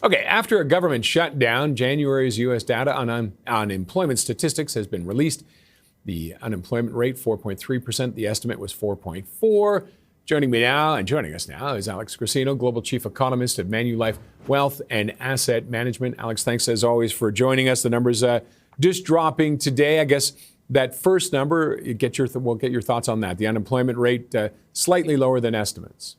Okay, after a government shutdown, January's U.S. data on unemployment statistics has been released. The unemployment rate, 4.3%. The estimate was 4.4%. Joining us now is Alex Grassino, Global Chief Economist at Manulife Wealth and Asset Management. Alex, thanks as always for joining us. The numbers just dropping today. I guess that first number, we'll get your thoughts on that. The unemployment rate slightly lower than estimates.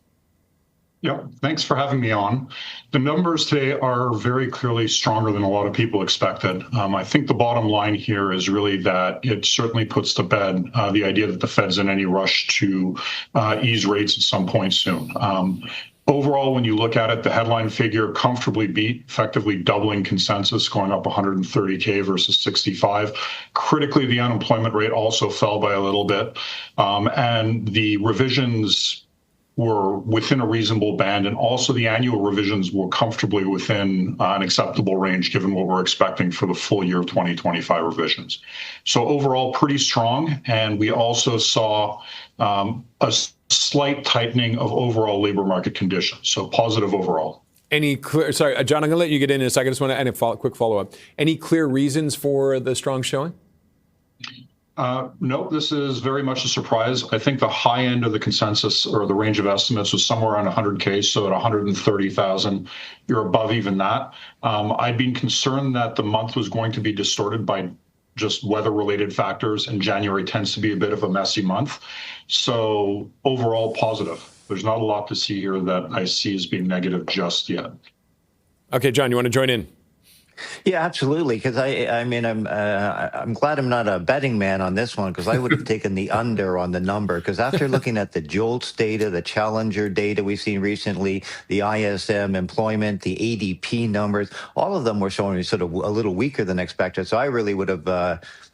Yeah, thanks for having me on. The numbers today are very clearly stronger than a lot of people expected. I think the bottom line here is really that it certainly puts to bed the idea that the Fed's in any rush to ease rates at some point soon. Overall, when you look at it, the headline figure comfortably beat, effectively doubling consensus, going up 130K versus 65. Critically, the unemployment rate also fell by a little bit, and the revisions were within a reasonable band, and also the annual revisions were comfortably within an acceptable range given what we're expecting for the full year of 2025 revisions. So overall, pretty strong, and we also saw a slight tightening of overall labor market conditions, so positive overall. Sorry, John, I'm going to let you get in a second. I just want to add a quick follow-up. Any clear reasons for the strong showing? No, this is very much a surprise. I think the high end of the consensus or the range of estimates was somewhere around 100K, so at 130,000, you're above even that. I'd been concerned that the month was going to be distorted by just weather-related factors, and January tends to be a bit of a messy month. So overall, positive. There's not a lot to see here that I see as being negative just yet. Okay, John, you want to join in? Yeah, absolutely. Because I'm glad I'm not a betting man on this one, because I would have taken the under on the number. Because after looking at the JOLTS data, the Challenger data we've seen recently, the ISM employment, the ADP numbers, all of them were showing sort of a little weaker than expected. So I really would have,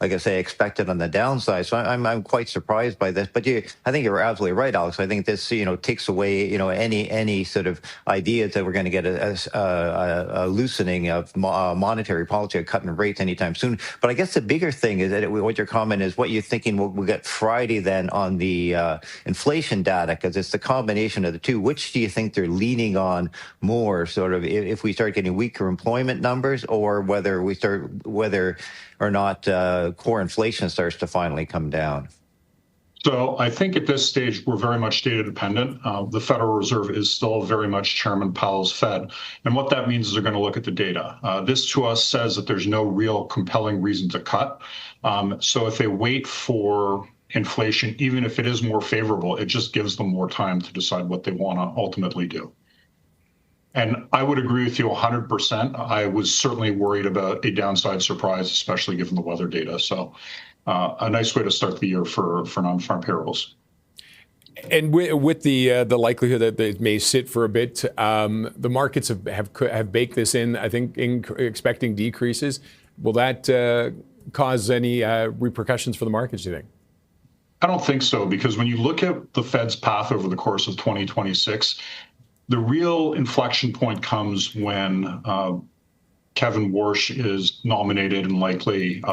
like I say, expected on the downside. So I'm quite surprised by this. But I think you're absolutely right, Alex. I think this takes away any sort of idea that we're going to get a loosening of monetary policy or cutting rates anytime soon. But I guess the bigger thing is that what your comment is, what you're thinking we'll get Friday then on the inflation data, because it's the combination of the two. Which do you think they're leaning on more, sort of, if we start getting weaker employment numbers, or whether or not core inflation starts to finally come down? So I think at this stage, we're very much data dependent. The Federal Reserve is still very much Chairman Powell's Fed. And what that means is they're going to look at the data. This to us says that there's no real compelling reason to cut. So if they wait for inflation, even if it is more favorable, it just gives them more time to decide what they want to ultimately do. And I would agree with you 100%. I was certainly worried about a downside surprise, especially given the weather data. So a nice way to start the year for non-farm payrolls. And with the likelihood that it may sit for a bit, the markets have baked this in, I think, expecting decreases. Will that cause any repercussions for the markets, do you think? I don't think so, because when you look at the Fed's path over the course of 2026, the real inflection point comes when Kevin Warsh is nominated and likely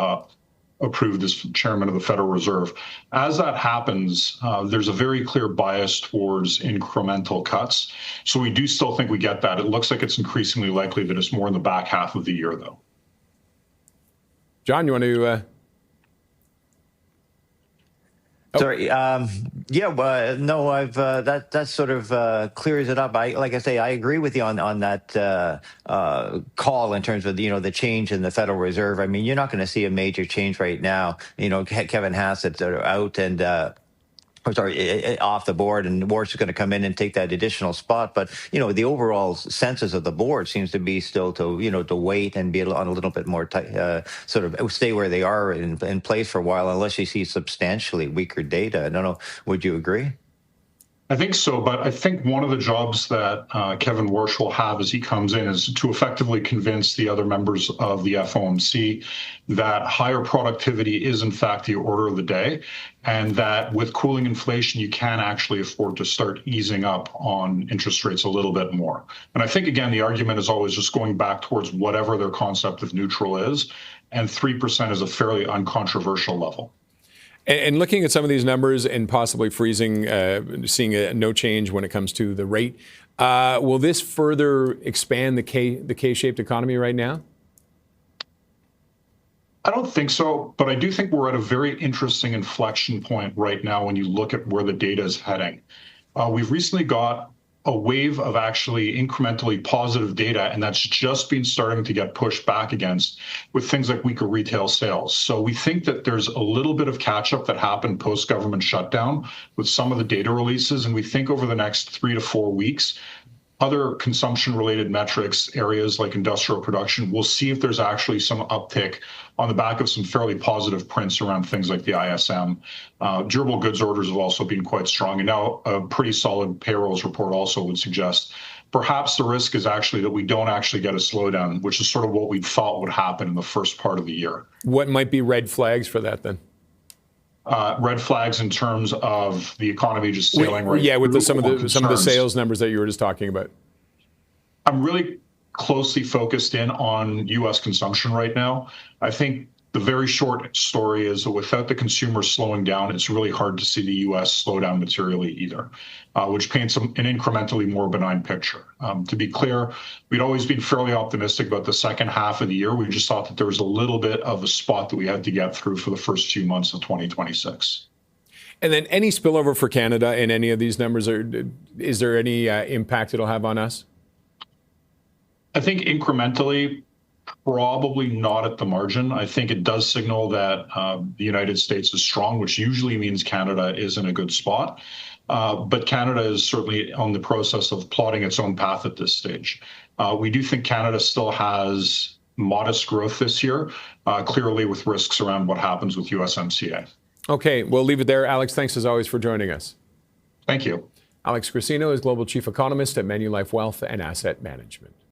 approved as chairman of the Federal Reserve. As that happens, there's a very clear bias towards incremental cuts. So we do still think we get that. It looks like it's increasingly likely that it's more in the back half of the year, though. John, you want to? Sorry. Yeah. Well, no. That sort of clears it up. Like I say, I agree with you on that call in terms of the change in the Federal Reserve. I mean, you're not going to see a major change right now. Kevin Hassett's out and off the board, and Warsh is going to come in and take that additional spot. But the overall census of the board seems to be still to wait and be on a little bit more sort of stay where they are in place for a while, unless you see substantially weaker data. I don't know. Would you agree? I think so, but I think one of the jobs that Kevin Warsh will have as he comes in is to effectively convince the other members of the FOMC that higher productivity is in fact the order of the day, and that with cooling inflation, you can actually afford to start easing up on interest rates a little bit more. And I think, again, the argument is always just going back towards whatever their concept of neutral is, and 3% is a fairly uncontroversial level. And looking at some of these numbers and possibly freezing, seeing no change when it comes to the rate, will this further expand the K-shaped economy right now? I don't think so, but I do think we're at a very interesting inflection point right now when you look at where the data is heading. We've recently got a wave of actually incrementally positive data, and that's just been starting to get pushed back against with things like weaker retail sales. So we think that there's a little bit of catch up that happened post government shutdown with some of the data releases. And we think over the next 3 to 4 weeks, other consumption related metrics, areas like industrial production, we'll see if there's actually some uptick on the back of some fairly positive prints around things like the ISM. Durable goods orders have also been quite strong. And now a pretty solid payrolls report also would suggest perhaps the risk is actually that we don't actually get a slowdown, which is sort of what we thought would happen in the first part of the year. What might be red flags for that then? Red flags in terms of the economy just sailing right. Yeah, with some of the concerns. sales numbers that you were just talking about. I'm really closely focused in on U.S. consumption right now. I think the very short story is that without the consumer slowing down, it's really hard to see the U.S. slow down materially either, which paints an incrementally more benign picture. To be clear, we'd always been fairly optimistic about the second half of the year. We just thought that there was a little bit of a spot that we had to get through for the first few months of 2026. And then any spillover for Canada in any of these numbers, is there any impact it'll have on us? I think incrementally, probably not at the margin. I think it does signal that the United States is strong, which usually means Canada is in a good spot. But Canada is certainly on the process of plotting its own path at this stage. We do think Canada still has modest growth this year, clearly with risks around what happens with USMCA. Okay, we'll leave it there. Alex, thanks as always for joining us. Thank you. Alex Grassino is Global Chief Economist at Manulife Wealth and Asset Management.